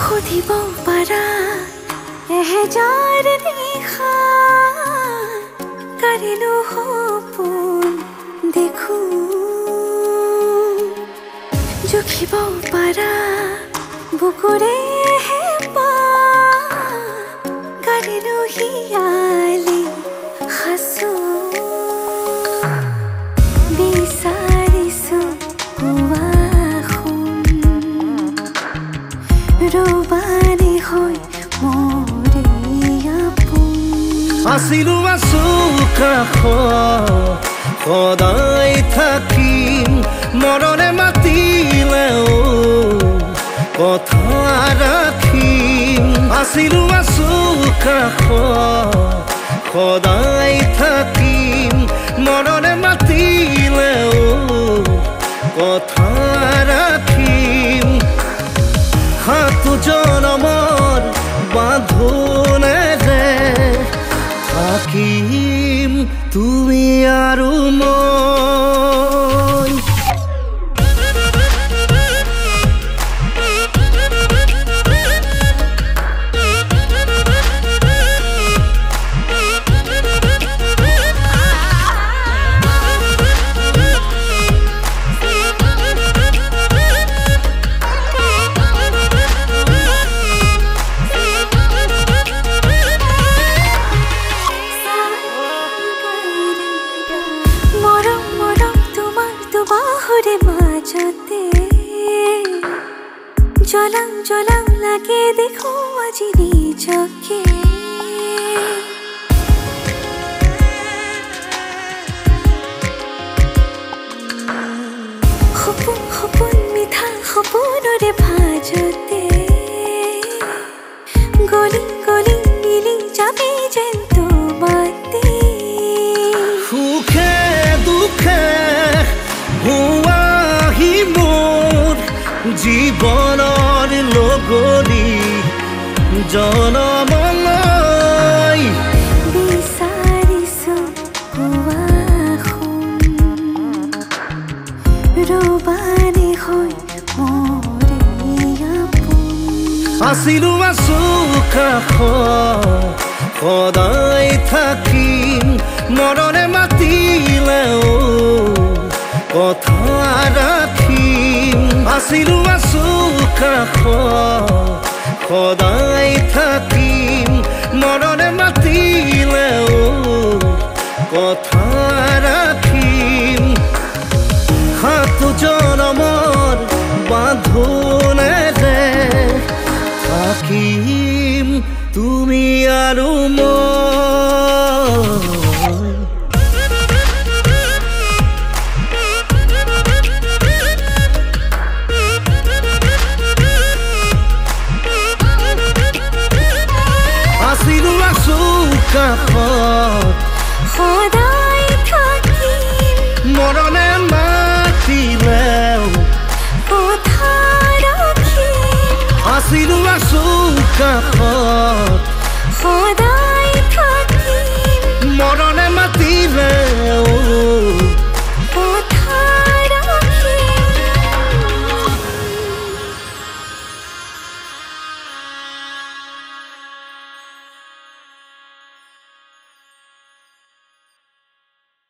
খুদিব পাৰা এহেজাৰ নিশা কাৰিলো সপোন দেখো জুখিব পাৰা বুকুৰে হেঁপা কাৰিলো হিয়ালি সাঁচো বিচাৰিছো ৰবানি হৈ মৰে আপোন আছিলো আছো কাষত সদায় থাকিম মৰণে মাতিলেও কথা ৰাখিম আছিলো আছো কাষত সদায় থাকিম মৰণে মাতিলেও কথা ৰাখিম সাত জনমৰ বাঁধোনেৰে থাকিম তুমি আৰু মই জলাং জলাং লাগে দেখো আজি নিজকে সপোন সপোন মিঠা সপোনৰে ভাজতে গলি গলি মিলি যাবি যেন তোমাতে সুখে দুখে হুৱাহি মোৰ জীৱনৰ লগৰী জনমলৈ বিচাৰিছো ৰবানি হৈ মৰে আপোন আছিলো আছো কাষত সদায় থাকিম মৰণে মাতিলেও কথা ৰাখিম আছিলো আছো কাষত সদায় থাকিম মৰণে মাতিলেও কথা ৰাখিম সাত জনমৰ বাঁধোনেৰে থাকিম তুমি আৰু মই আছিলো আছো কাষত সদায় থাকিম মৰণে মাতিলেও কথা ৰাখিম আছিলো আছো কাষত